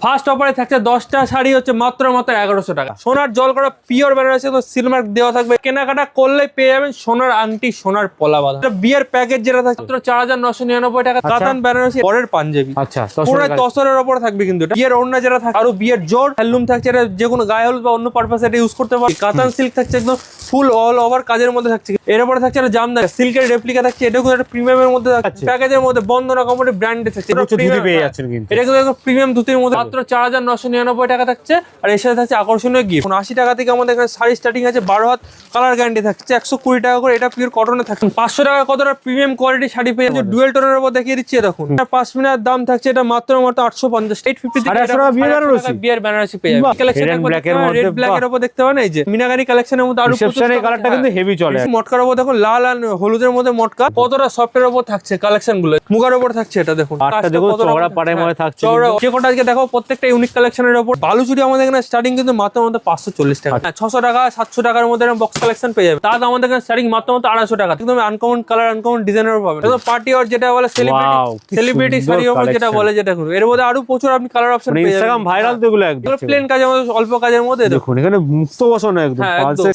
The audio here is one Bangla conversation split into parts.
ফার্স্ট অফারে থাকছে 10টা শাড়ি হচ্ছে মাত্র 1100 টাকা। সোনার জল করা পিওর বেনারসি সিলমার্ক দেওয়া থাকবে। কেনাকাটা করলে পেয়ে যাবেন সোনার আংটি, সোনার পলা বাঁধা। বিয়ের প্যাকেজ যেটা থাকছে মাত্র 4999 টাকা। কাতান বেনারসি পরের পাঞ্জাবি, আচ্ছা পুরো তসরের উপর থাকবে কিন্তু এটা। বিয়ের ওড়না যেটা থাকে, আরো বিয়ের জোর হ্যান্ডলুম থাকছে, এটা যে কোনো গায়ে হলুদ বা অন্য পারপাসে এটা ইউজ করতে পারবে। কাতান সিল্ক থাকছে একদম ফুল অল ওভার কাজের মধ্যে থাকছে। এর উপরে থাকছে একটা জামদানি সিল্কের রেপ্লিকা থাকছে, এটা কিন্তু একটা প্রিমিয়ামের মধ্যে থাকছে। প্যাকেজের মধ্যে বন্দনা কোম্পানি ব্র্যান্ডে থাকছে। এটা কিন্তু প্রিমিয়াম ধুতির মধ্যে মাত্র 4999 টাকা থাকছে। আর এর সাথে থাকছে আকর্ষণীয় গিফট। 80 টাকা থেকে আমাদের এখানে শাড়ি স্টার্টিং আছে 12 হাত, কালার গ্যারান্টি থাকছে 120 টাকা করে। এটা পিওর কটনে থাকছে। 500 টাকা কতটা প্রিমিয়াম কোয়ালিটি শাড়ি পেয়ে যাচ্ছে ডুয়েল টোনের উপর দেখিয়ে দিচ্ছি। দেখুন পাশমিনার দাম থাকছে এটা মাত্র 850, 850 টাকা বিয়ের বেনারসি পেয়ে যাবে। কালেকশন রেড ব্ল্যাক এর উপর দেখতে পাবেন, এই যে মিনাকারি কালেকশনের মধ্যে আরো কালারটা কিন্তু হেভি চলে। মটকার উপর দেখুন লাল আর হলুদের মধ্যে মটকা, কতটা সফটের উপর থাকছে কালেকশন গুলো। মুগার উপর থাকছে এটা দেখুন, চওড়া পাড়ের মধ্যে থাকছে। যে কোটা আজকে দেখো প্রত্যেকটা ইউনিক কালেকশনের উপর। বালুচুরি আমাদের এখানে স্টার্টিং কিন্তু মাত্র 540 টাকা, 600 টাকা 700 টাকার মধ্যে বক্স কালেকশন পেয়ে যাবে। তার আমাদের এখানে স্টার্টিং মাত্র 250 টাকা। একদম আনকমন কালার, আনকমন ডিজাইনের উপর পাবেন। একদম পার্টি আর যেটা বলে সেলিব্রিটি শাড়ি উপর যেটা বলে, যেটা দেখুন এর মধ্যে আরো প্রচুর আপনি কালার অপশন পেয়ে যাবেন। ইনস্টাগ্রাম ভাইরাল তো এগুলো একদম প্লেন কাজের মধ্যে, অল্প কাজের মধ্যে দেখুন এখানে মুক্ত বসানো একদম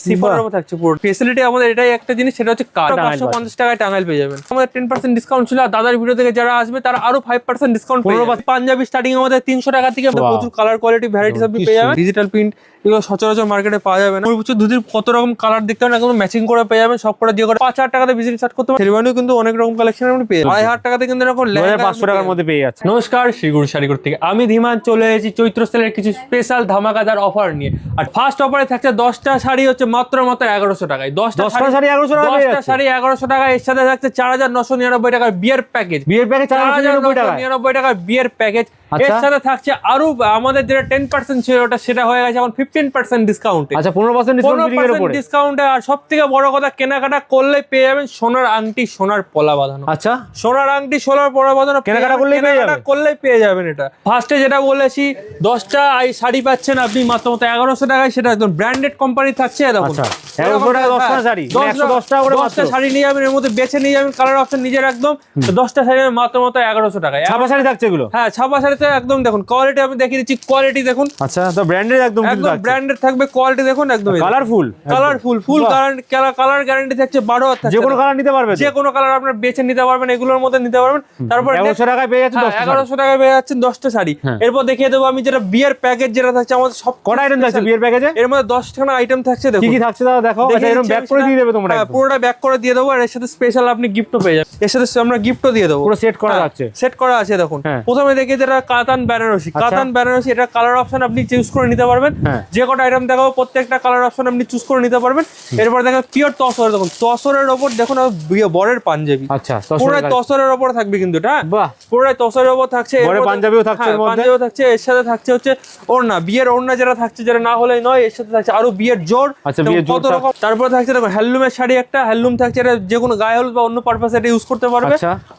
সিফনের উপর থাকছে পুরো। ফ্যাসিলিটি আমাদের এটাই একটা জিনিস, সেটা হচ্ছে 550 টাকায় টাঙ্গাইল পেয়ে যাবেন। আমাদের 10% ডিসকাউন্ট ছিল। দাদার ভিডিও থেকে যারা আসবে তারা আরো 5% ডিসকাউন্ট পেয়ে যাবে। পাঞ্জাবি স্টার্টিং আমাদের 300 টাকা থেকে প্রচুর কালার কোয়ালিটি ভ্যারাইটিস আপনি পেয়ে যাবেন। ডিজিটাল প্রিন্ট এগুলো সচরাচর মার্কেটে পাওয়া যাবে না। প্রচুর ধুতির কত রকম কালার দেখতে পাবেন, একদম ম্যাচিং করে পেয়ে যাবেন। সব করে দিয়ে করে 5000 টাকাতে ভিজিট স্টার্ট করতে পারেন। শেরওয়ানিও কিন্তু অনেক রকম কালেকশন আপনি পেয়ে যাবেন। 2500 টাকাতে কিন্তু এরকম 500 টাকার মধ্যে পেয়ে যাচ্ছে। নমস্কার, শ্রীগুরু শাড়িঘর থেকে আমি ধীমান চলে এসেছি চৈত্র সেলের কিছু স্পেশাল ধামাকাদার অফার নিয়ে। আর ফার্স্ট অফারে থাকছে 10টা শাড়ি হচ্ছে মাত্র 1100 টাকায়। 10টা শাড়ি 1100 টাকা। এর সাথে থাকছে 4999 টাকার বিয়ের প্যাকেজ। 4999 টাকার বিয়ের প্যাকেজ। এর সাথে থাকছে আরো আমাদের যেটা 10% ছিল ওটা, সেটা হয়ে গেছে এখন 15% ডিসকাউন্ট। আচ্ছা 15% ডিসকাউন্টে। আর সব থেকে বড় কথা, কেনাকাটা করলে পেয়ে যাবেন সোনার আংটি, সোনার পলা বাঁধানো। আচ্ছা সোনার আংটি, সোনার পলা বাঁধানো কেনাকাটা করলেই পেয়ে যাবেন। এটা ফার্স্টে যেটা বলেছি 10টা শাড়ি পাচ্ছেন আপনি মাত্র 1100 টাকায়। সেটা একদম ব্র্যান্ডেড কোম্পানি থাকছে। দেখুন 10টা শাড়ি নিয়ে যাবেন, এর মধ্যে বেছে নিয়ে যাবেন কালার অপশন নিজের একদম। 10টা শাড়ি মাত্র 1100 টাকায়। ছাপা শাড়ি থাকছে এগুলো। হ্যাঁ ছাপা শাড়িতে একদম দেখুন কোয়ালিটি আমি দেখিয়ে দিচ্ছি। কোয়ালিটি দেখুন। আচ্ছা তো ব্র্যান্ডেড একদম ব্র্যান্ডেড থাকবে। কোয়ালিটি দেখুন একদম কালারফুল ফুল কালার গ্যারান্টি থাকছে 12 হাত। যে কোনো কালার নিতে পারবেন, যে কোনো কালার আপনারা বেছে নিতে পারবেন, এগুলোর মধ্যে নিতে পারবেন। তারপর 1100 টাকায় পেয়ে যাচ্ছেন 1100 টাকায় পেয়ে যাচ্ছেন 10টা শাড়ি। এরপর দেখিয়ে দেবো আমি যেটা বিয়ের প্যাকেজ যেটা থাকছে আমাদের। সব কটা আইটেম থাকছে বিয়ের প্যাকেজে? এর মধ্যে 10খানা আইটেম থাকছে। দেখুন কি থাকছে দাদা দেখো। আচ্ছা এরকম ব্যাক করে দিয়ে দেবে তোমরা? পুরোটা ব্যাক করে দিয়ে দেবো। আর এর সাথে স্পেশাল আপনি গিফটও পেয়ে যাবেন। এর সাথে আমরা গিফটও দিয়ে দেবো। পুরো সেট করা আছে। সেট করা আছে দেখুন। প্রথমে দেখে যেটা কাতান বেনারসি। কাতান বেনারসি এটা কালার অপশন আপনি চুজ করে নিতে পারবেন। যে কটা আইটেম দেখাবো প্রত্যেকটা কালার অপশন আপনি চুজ করে নিতে পারবেন। এরপর দেখেন পিওর তসর। দেখুন তসরের উপর দেখুন বরের পাঞ্জাবি। আচ্ছা পুরো তসরের উপর থাকবে কিন্তু এটা। পুরো তসরের উপর থাকছে। বরের পাঞ্জাবিও থাকছে। পাঞ্জাবিও থাকছে। এর সাথে থাকছে হচ্ছে ওড়না, বিয়ের ওড়না যেটা থাকছে, যেটা না হলেই নয়। এর সাথে থাকছে আরো বিয়ের জোর। কত রকম। তারপর থাকছে দেখুন হ্যান্ডলুমের শাড়ি একটা। হ্যান্ডলুম থাকছে, এটা যে কোনো গায়ে হলুদ বা অন্য পারপাসে এটা ইউজ করতে পারবে।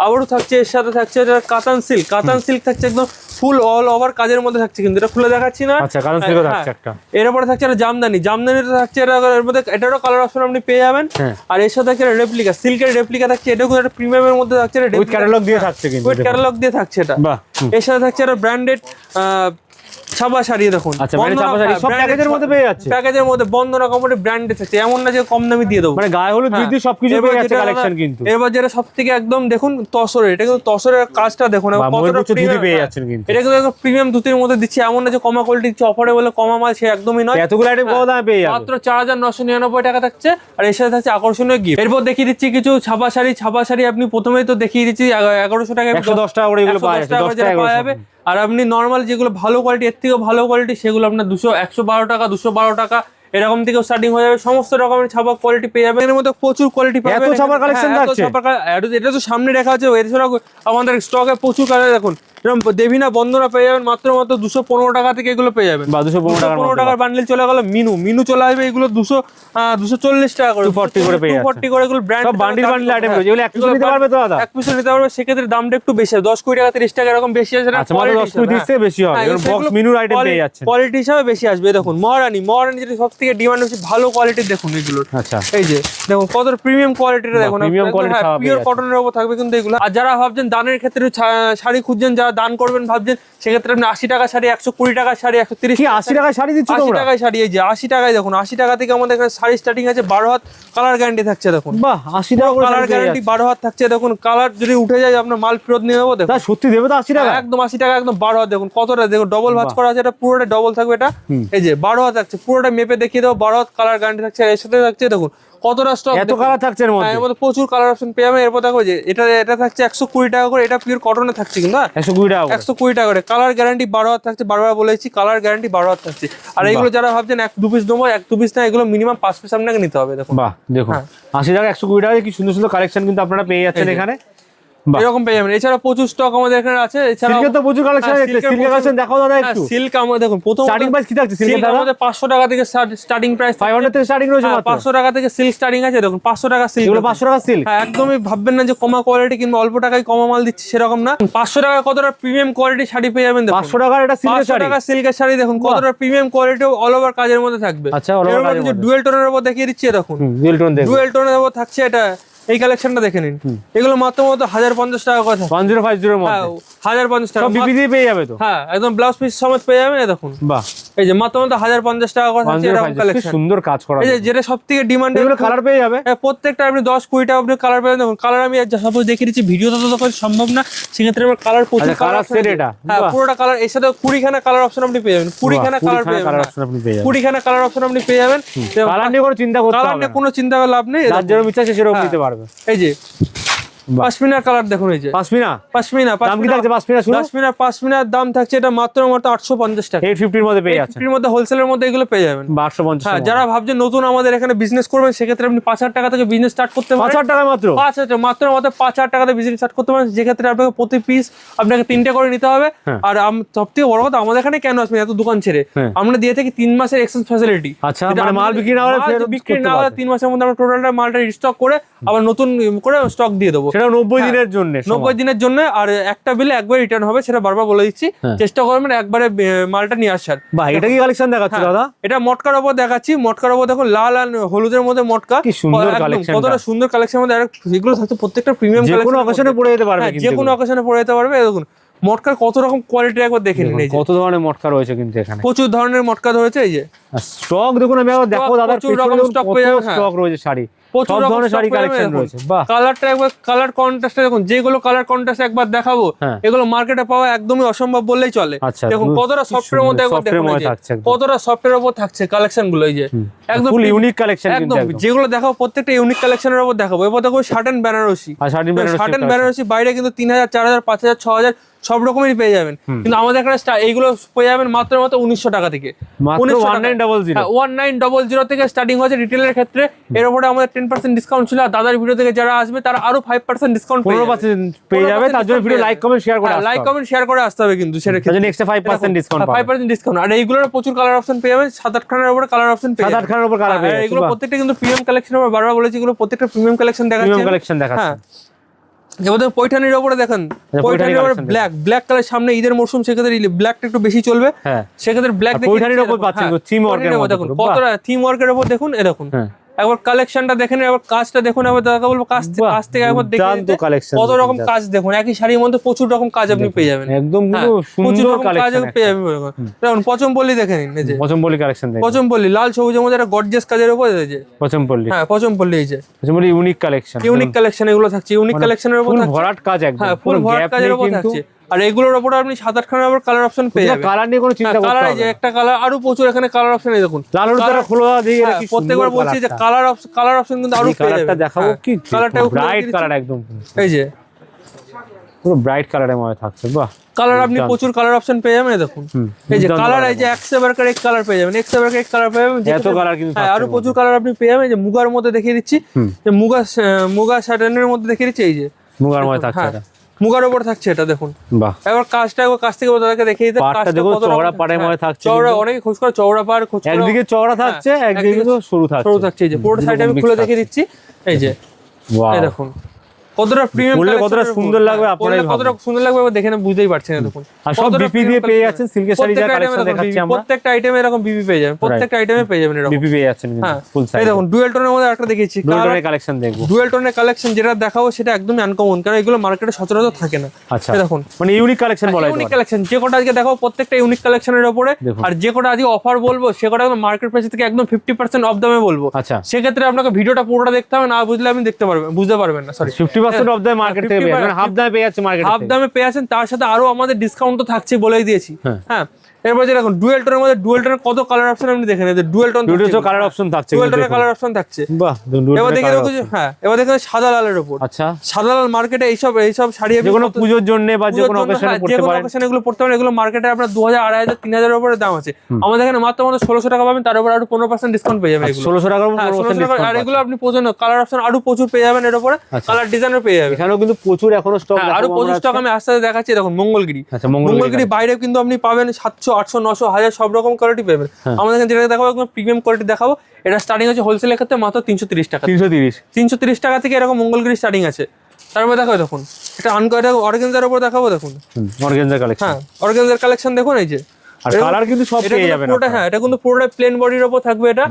আবারও থাকছে এর সাথে থাকছে এটা কাতান সিল্ক। কাতান সিল্ক থাকছে একদম ফুল অল ওভার কাজের মধ্যে থাকছে কিন্তু এটা খুলে দেখাচ্ছি না। আচ্ছা কাতান সিল্কও থাকছে একটা। এরপরে থাকছে একটা জামদানি। জামদানিটা থাকছে এর মধ্যে এটারও কালার অপশন আপনি পেয়ে যাবেন। আর এর সাথে থাকছে রেপ্লিকা, সিল্কের রেপ্লিকা থাকছে। এটা কিন্তু একটা প্রিমিয়ামের মধ্যে থাকছে। উইথ ক্যাটালগ দিয়ে থাকছে কিন্তু। উইথ ক্যাটালগ দিয়ে থাকছে এটা। এর সাথে থাকছে একটা ব্র্যান্ডেড ছাপা শাড়ি। দেখুন সব প্যাকেজের মধ্যে পেয়ে যাচ্ছে। প্যাকেজের মধ্যে বন্দনা কোম্পানি ব্র্যান্ডে থাকছে। এমন না যে কম দামে দিয়ে দেবো। মানে গায়ে হলুদ বৃদ্ধি সবকিছু পেয়ে যাচ্ছে কালেকশন কিন্তু। এবার যেটা সবথেকে একদম দেখুন তসরের। এটা কিন্তু তসরের কাজটা দেখুন কতটা ধুতি পেয়ে যাচ্ছেন কিন্তু। এটা কিন্তু একদম প্রিমিয়াম ধুতির মধ্যে দিচ্ছে। এমন না যে কমা কোয়ালিটি দিচ্ছে, অফারে বলে কমা মাল, সে একদমই নয়। এতগুলো আইটেম কত দামে পেয়ে যাবেন? মাত্র 4999 টাকা থাকছে। আর এর সাথে থাকছে আকর্ষণীয় গিফট। এরপর দেখিয়ে দিচ্ছি কিছু ছাপা শাড়ি। ছাপা শাড়ি আপনি প্রথমেই তো দেখিয়ে দিচ্ছি 1100 টাকা, 110 টাকা করে এগুলো পাওয়া যাবে। আর আপনি নর্মাল যেগুলো ভালো কোয়ালিটি, এর থেকেও ভালো কোয়ালিটি, সেগুলো আপনার 112 টাকা 212 টাকা এরকম থেকে স্টার্টিং হয়ে যাবে। সমস্ত রকমের ছাপা কোয়ালিটি পেয়ে যাবেন। এর মধ্যে প্রচুর কোয়ালিটি পাবেন। এত ছাপার কালেকশন থাকছে। এটা তো সামনে রাখা আছে। এছাড়াও আমাদের স্টকে প্রচুর কালার। দেখুন এরকম দেবিনা বন্দনা পেয়ে যাবেন মাত্র 215 টাকা থেকে এগুলো পেয়ে যাবেন। 215 টাকার বান্ডেল চলে গেল। মিনু চলে আসবে। এগুলো 240 টাকা করে, 240 করে পেয়ে যাচ্ছে। 240 করে এগুলো ব্র্যান্ড বান্ডিল আইটেম রয়েছে। এগুলো এক পিস নিতে পারবে তো দাদা? এক পিস নিতে পারবে। সেক্ষেত্রে দামটা একটু বেশি হবে, 10 কোটি টাকা 30 টাকা এরকম বেশি আসবে না। আচ্ছা মানে 10 কোটি থেকে বেশি হবে। এর বক্স মিনুর আইটেম পেয়ে যাচ্ছে। কোয়ালিটি হিসাবে বেশি আসবে। দেখুন মহারানী যেটা সবথেকে ডিমান্ড হচ্ছে ভালো কোয়ালিটি। দেখুন এগুলো। আচ্ছা এই যে দেখুন কত প্রিমিয়াম কোয়ালিটিটা দেখুন। পিওর কটনের উপর থাকবে কিন্তু এগুলো। আর যারা ভাবছেন দানের ক্ষেত্রে শাড়ি খুঁজছেন, যারা দান করবেন ভাবছেন, সেক্ষেত্রে আপনি 80 টাকা শাড়ি, 120 টাকা শাড়ি, 130 কি 80 টাকায় শাড়ি দিচ্ছ 80 তোমরা? টাকায় শাড়ি, এই যে 80 টাকায় দেখুন, 80 টাকা থেকে আমাদের এখানে শাড়ি স্টার্টিং আছে, 12 হাত কালার গ্যারান্টি থাকছে দেখুন। বাহ 80 টাকা করে কালার গ্যারান্টি 12 হাত থাকছে দেখুন। কালার যদি উঠে যায় আপনার মাল ফেরত নিয়ে নেবো দেখুন। তা সত্যি দেবে তো 80 টাকা? একদম 80 টাকা, একদম 12 হাত দেখুন কতটা, দেখুন ডবল ভাঁজ করা আছে, এটা পুরোটা ডবল থাকবে এটা। এই যে 12 হাত থাকছে, পুরোটা মেপে দেখিয়ে দেবো, 12 হাত কালার গ্যারান্টি থাকছে। এর সাথে থাকছে দেখুন কতটা স্টক, এত কালার থাকছে এর মধ্যে? এর মধ্যে প্রচুর কালার অপশন পেয়ে যাবেন। এরপর দেখো যে এটা থাকছে 120 টাকা করে, এটা পিওর কটনে থাকছে কিন্তু, 120 টাকা করে। 120 টাকা করে। কালার গ্যারান্টি 12 হাত থাকছে, বারবার বলেছি কালার গ্যারান্টি 12 হাত থাকছে। আর এইগুলো যারা ভাবছেন 1-2 পিস নেবো, 1-2 পিস না, এগুলো মিনিমাম 5 পিস আপনাকে নিতে হবে দেখুন। বাহ দেখুন 80 টাকা 120 টাকা কি সুন্দর সুন্দর কালেকশন কিন্তু আপনারা পেয়ে যাচ্ছেন এখানে। বাহ এরকম পেয়ে যাবেন। এছাড়া প্রচুর স্টক আমাদের এখানে আছে। এছাড়া সিল্কের তো প্রচুর কালেকশন আছে, সিল্কের কালেকশন দেখাও দাদা একটু। সিল্ক আমাদের দেখুন প্রথম স্টার্টিং প্রাইস কি থাকছে সিল্কের দাদা? আমাদের 500 টাকা থেকে স্টার্টিং প্রাইস, 500 থেকে স্টার্টিং রয়েছে মাত্র। 500 টাকা থেকে সিল্ক স্টার্টিং আছে দেখুন, 500 টাকা সিল্ক। এগুলো 500 টাকা সিল্ক? হ্যাঁ, একদমই ভাববেন না যে কমা কোয়ালিটি কিংবা অল্প টাকায় কমা মাল দিচ্ছি, সেরকম না। 500 টাকা কতটা প্রিমিয়াম কোয়ালিটি শাড়ি পেয়ে যাবেন দেখুন। 500 টাকার এটা সিল্কের 500 শাড়ি? টাকা সিল্কের শাড়ি দেখুন কতটা প্রিমিয়াম কোয়ালিটি, অল ওভার কাজের মধ্যে থাকবে। আচ্ছা, all over কাজের যে মধ্যে। ডুয়েল টোনের উপর দেখিয়ে দিচ্ছি দেখুন, ডুয়েল টোন দেখুন। ডুয়েল টোনের উপর থাকছে এটা। এই কালেকশনটা দেখে নিন, এগুলো মাত্র 1050 টাকা করে থাকে। 1050 এর হ্যাঁ, মধ্যে 1050 টাকা সব বিপি দিয়ে পেয়ে যাবে তো? হ্যাঁ, একদম ব্লাউজ পিস সমেত পেয়ে যাবেন। এই দেখুন বাহ এই যে মাত্র 1050 টাকা করে থাকছে এরকম 1050 কি কালেকশন। সুন্দর কাজ করা। এই যে যেটা সবথেকে ডিমান্ড, এগুলো কালার পেয়ে যাবে? প্রত্যেকটা আপনি 10-20 টাকা আপনি কালার পেয়ে দেখুন। কালার আমি সাপোজ দেখিয়ে দিচ্ছি, ভিডিওতে তো করে সম্ভব না, সেক্ষেত্রে আমার কালার প্রচুর কালার সেট এটা? হ্যাঁ, পুরোটা কালার। এর সাথে 20 খানা কালার অপশন আপনি পেয়ে যাবেন, 20 খানা কালার পেয়ে যাবেন, কালার অপশন আপনি পেয়ে যাবেন। 20 খানা কালার অপশন আপনি পেয়ে যাবেন। কালার নিয়ে কোনো চিন্তা করতে কালার হবে নিয়ে না, কোনো চিন্তা করার লাভ নেই। যার যেরকম ইচ্ছা সে সেরকম নিতে পারবে। এই যে পাশমিনার কালার দেখুন, এই যে পাশমিনা। পাশমিনা দাম কি থাকছে পাশমিনা শুনো? পাশমিনার দাম থাকছে এটা মাত্র 850 টাকা। 850 এর মধ্যে পেয়ে যাচ্ছেন। 850 এর মধ্যে হোলসেলের মধ্যে এগুলো পেয়ে যাবেন। 850। হ্যাঁ, যারা ভাবছেন নতুন আমাদের এখানে বিজনেস করবেন, সেক্ষেত্রে আপনি 5000 টাকা থেকে বিজনেস স্টার্ট করতে পারেন। 5000 টাকা মাত্র? 5000 মাত্র 5000 টাকাতে বিজনেস স্টার্ট করতে পারেন, যেক্ষেত্রে আপনাকে প্রতি পিস আপনাকে 3টে করে নিতে হবে। আর সব থেকে বড় কথা, আমাদের এখানে কেন আসবেন এত দোকান ছেড়ে, আমরা দিয়ে থাকি 3 মাসের এক্সচেঞ্জ ফ্যাসিলিটি। আচ্ছা, মানে মাল বিক্রি না হলে ফেরত বিক্রি করতে না হলে পারবে? 3 মাসের মধ্যে আমরা টোটালটা মালটা রিস্টক করে আবার নতুন করে স্টক দিয়ে দেবো। সেটা 90 দিনের জন্য। 90 দিনের জন্য। আর একটা বিলে একবার রিটার্ন হবে, সেটা বারবার বলে দিচ্ছি। চেষ্টা করবেন একবারে মালটা নিয়ে আসার। ভাই এটা কি কালেকশন দেখাচ্ছ দাদা? এটা মটকার উপর দেখাচ্ছি। মটকার উপর দেখুন লাল আর হলুদের মধ্যে মটকা, কি সুন্দর কালেকশন, কতটা সুন্দর কালেকশন মধ্যে এগুলো থাকছে প্রত্যেকটা প্রিমিয়াম যে কালেকশন। কোনো অকেশনে পরে যেতে পারবে, যে কোনো অকেশনে পরে যেতে পারবে। দেখুন মটকার কত রকম কোয়ালিটি একবার দেখে নিন। এই যে কত ধরনের মটকা রয়েছে কিন্তু এখানে, প্রচুর ধরনের মটকা ধরেছে। এই যে স্টক দেখুন, আমি একবার দেখো দাদা, প্রচুর রকম stock পেয়ে যাবেন। স্টক রয়েছে শাড়ি, প্রচুর সব রকম ধরনের শাড়ি stock পেয়ে কালেকশন যাবেন। রয়েছে। বাহ, কালারটা একবার, কালার কন্ট্রাস্টটা দেখুন, যেগুলো কালার কন্ট্রাস্ট একবার দেখাবো, এগুলো মার্কেটে পাওয়া একদমই অসম্ভব বললেই চলে। আচ্ছা, দেখুন কতটা সফটের মধ্যে একবার দেখুন, এই যে কতটা সফটের উপর থাকছে কালেকশন গুলো। এই যে একদম ফুল ইউনিক কালেকশন কিন্তু একদম, যেগুলো দেখাবো প্রত্যেকটা ইউনিক কালেকশনের উপর দেখাবো। এবার দেখো শার্ট এন্ড বেনারসি। আর শার্ট এন্ড বেনারসি বাইরে কিন্তু 3000, 4000, 5000, 6000 সব রকমেরই পেয়ে যাবেন, কিন্তু আমাদের এখানে এইগুলো পেয়ে যাবেন মাত্র 1900 টাকা থেকে। মাত্র 1900। 1900 থেকে স্টার্টিং হচ্ছে রিটেলের ক্ষেত্রে। এর উপরে আমাদের 10% ডিসকাউন্ট ছিল। আর দাদার ভিডিও থেকে যারা আসবে তারা আরো 5% ডিসকাউন্ট 15% পেয়ে যাবে। তার জন্য ভিডিও লাইক কমেন্ট শেয়ার করে আসতে হবে। লাইক কমেন্ট শেয়ার করে আসতে হবে কিন্তু, সেটা তার জন্য এক্সট্রা 5% ডিসকাউন্ট পাবে। 5% ডিসকাউন্ট। আর এইগুলোর প্রচুর কালার অপশন পেয়ে যাবেন, 7-8 খানার উপরে কালার অপশন পেয়ে যাবেন। 7-8 খানার উপর কালার পেয়ে যাবে। এগুলো প্রত্যেকটা কিন্তু প্রিমিয়াম কালেকশন। আমরা বারবার বলেছি এগুলো প্রত্যেকটা প্রিমিয়াম কালেকশন দেখাচ্ছি। প্রিমিয়াম কালেকশন দেখাচ্ছি। এবার দেখুন পৈঠানির উপরে দেখেন, পৈঠানির উপরে ব্ল্যাক কালার, সামনে ঈদের মরশুম, সেক্ষেত্রে ব্ল্যাকটা একটু বেশি চলবে। সেক্ষেত্রে ব্ল্যাক পৈঠানির উপর পাচ্ছেন থিম ওয়ার্কের মধ্যে। দেখুন কতটা থিম ওয়ার্কের উপর দেখুন। এ দেখুন একবার কালেকশনটা দেখেন, একবার কাজটা দেখুন। একবার দাদা বলবো কাজ থেকে একবার দেখে কত রকম কাজ দেখুন। একই শাড়ির মধ্যে প্রচুর রকম কাজ আপনি পেয়ে যাবেন। একদম সুন্দর কালেকশন পেয়ে যাবেন। দেখুন পচমপল্লি দেখে নিন, এই যে পচমপল্লি কালেকশন দেখুন। পচমপল্লি লাল সবুজের মধ্যে একটা গর্জিয়াস কাজের উপর। এই যে পচমপল্লি, হ্যাঁ পচমপল্লি, এই যে Pochampally unique collection. Unique collection এগুলো থাকছে, ইউনিক কালেকশনের উপর থাকছে। ভরাট কাজ একদম, হ্যাঁ ফুল ভরাট কাজের উপর থাকছে। আর এগুলোর উপর আপনি 7-8 খানার উপর কালার অপশন পেয়ে যাবেন। কালার নিয়ে কোনো চিন্তা করতে হবে না। কালার, যে একটা কালার, আরো প্রচুর এখানে কালার অপশন। এই দেখুন লাল হলুদ খোলা দিয়ে এটা কি প্রত্যেকবার বলছি যে কালার অপশন কিন্তু আরো পেয়ে যাবেন। কালারটা দেখাবো, কি কালারটা ব্রাইট কালার একদম, এই যে পুরো ব্রাইট কালারের মধ্যে থাকছে। বাহ, কালার আপনি প্রচুর কালার অপশন পেয়ে যাবেন। দেখুন এই যে কালার, এই যে এক্সেভারকার এক কালার পেয়ে যাবেন, এক্সেভারকার এক কালার পেয়ে যাবেন। এত কালার কিন্তু আরো প্রচুর কালার আপনি পেয়ে যাবেন। যে মুগার মধ্যে দেখিয়ে দিচ্ছি, যে মুগা শার্টেনের মধ্যে দেখিয়ে দিচ্ছি। এই যে মুগার মধ্যে থাকছে, এটা মুগার উপর থাকছে এটা। দেখুন বাহ, এবার কাজটা একবার কাছ থেকে ওদেরকে দেখিয়ে দিতে। কাজটা দেখো, চওড়া পাড়ের মধ্যে থাকছে। চওড়া অনেক খোঁজ করে চওড়া পাড়, খোঁজ করে একদিকে চওড়া থাকছে, একদিকে কিন্তু সরু থাকছে। সরু থাকছে। এই যে পুরো সাইড আমি খুলে দেখিয়ে দিচ্ছি। এই যে ওয়াও, এই দেখুন কতটা প্রিমিয়াম পরলে কতটা সুন্দর লাগবে আপনারাই ভাবুন। কতটা সুন্দর লাগবে দেখে না বুঝতেই পারছেন দেখুন। আর সব বিপি দিয়ে পেয়ে যাচ্ছেন, সিল্কের শাড়ি যা কালেকশন দেখাচ্ছি আমরা প্রত্যেকটা আইটেমে এরকম বিপি পেয়ে যাবেন, প্রত্যেকটা আইটেমে পেয়ে যাবেন এরকম বিপি পেয়ে যাচ্ছেন কিন্তু হ্যাঁ ফুল এই সাইজ। দেখুন ডুয়েল টোনের মধ্যে একটা দেখিয়েছি, ডুয়েল টোনের কালেকশন দেখবো। ডুয়েল টোনের কালেকশন যেটা দেখাবো সেটা একদমই আনকমন, কারণ এগুলো মার্কেটে সচরাচর থাকে না। আচ্ছা এই দেখুন মানে ইউনিক কালেকশন বলা ইউনিক কালেকশন, যে কটা আজকে দেখাবো প্রত্যেকটা ইউনিক কালেকশনের উপরে, দেখুন। আর যে কটা আজকে অফার বলবো সে কটা একদম মার্কেট প্রাইস থেকে একদম 50% অফ দামে বলবো। আচ্ছা সেক্ষেত্রে আপনাকে ভিডিওটা পুরোটা দেখতে হবে, না বুঝলে আপনি বুঝতে পারবেন না। সরি 50% অফ দ্য মার্কেট থেকে পেয়ে যাবেন, হাফ দামে পেয়ে যাচ্ছে মার্কেট হাফ থেকে। দামে পেয়ে আছেন, তার সাথে আরো আমাদের ডিসকাউন্ট তো থাকছে বলেই দিয়েছি। হ্যাঁ। হ্যাঁ এরপর যে দেখুন ডুয়েল টোনের মধ্যে ডুয়েল টোনের কত কালার অপশন আপনি দেখেন, ডুয়েল টোন দুটো কালার অপশন থাকছে, ডুয়েল টোনের কালার অপশন থাকছে। বাহ দুটো এবার দেখে কালার দেখুন হ্যাঁ এবার দেখুন সাদা লালের উপর। আচ্ছা সাদা লাল মার্কেটে এইসব শাড়ি যে কোনো পূজোর জন্য বা যে কোনো অকেশনে যে পড়তে কোনো পারেন। অকেশনে এগুলো পড়তে পারেন। এগুলো মার্কেটে আপনার 2000 2500 3000 এর উপরে দাম আছে, আমাদের এখানে মাত্র 1600 টাকা পাবেন, তার উপর আরো 15% ডিসকাউন্ট পেয়ে যাবেন। এগুলো 1600 টাকার উপর হ্যাঁ 15% 1600 টাকা, আর ডিসকাউন্ট। এগুলো আপনি প্রয়োজন কালার অপশন আরো প্রচুর পেয়ে যাবেন, এর উপরে কালার ডিজাইনও পেয়ে যাবেন। এখানেও কিন্তু প্রচুর এখনো স্টক হ্যাঁ, আরো 25 টাকা আমি আস্তে আস্তে দেখাচ্ছি। দেখুন মঙ্গলগিরি, আচ্ছা মঙ্গলগিরি বাইরে কিন্তু আপনি পাবেন 700 800 900 1000 সব রকম কোয়ালিটি পাবেন। আমাদের এখানে যেটা দেখাবো একদম প্রিমিয়াম কোয়ালিটি দেখাবো। এটা স্টার্টিং হচ্ছে হোলসেলের ক্ষেত্রে মাত্র 330 টাকা, 330 টাকা থেকে এরকম মঙ্গলগিরি স্টার্টিং আছে। তারপরে দেখাবো দেখুন এটা অর্গানজার উপর দেখাবো। দেখুন অর্গানজা কালেকশন, হ্যাঁ অর্গানজার কালেকশন দেখুন এই যে, আর কালার কিন্তু সব পেয়ে যাবেন পুরোটা। হ্যাঁ এটা কিন্তু পুরোটা প্লেন বডির উপর থাকবে। এটা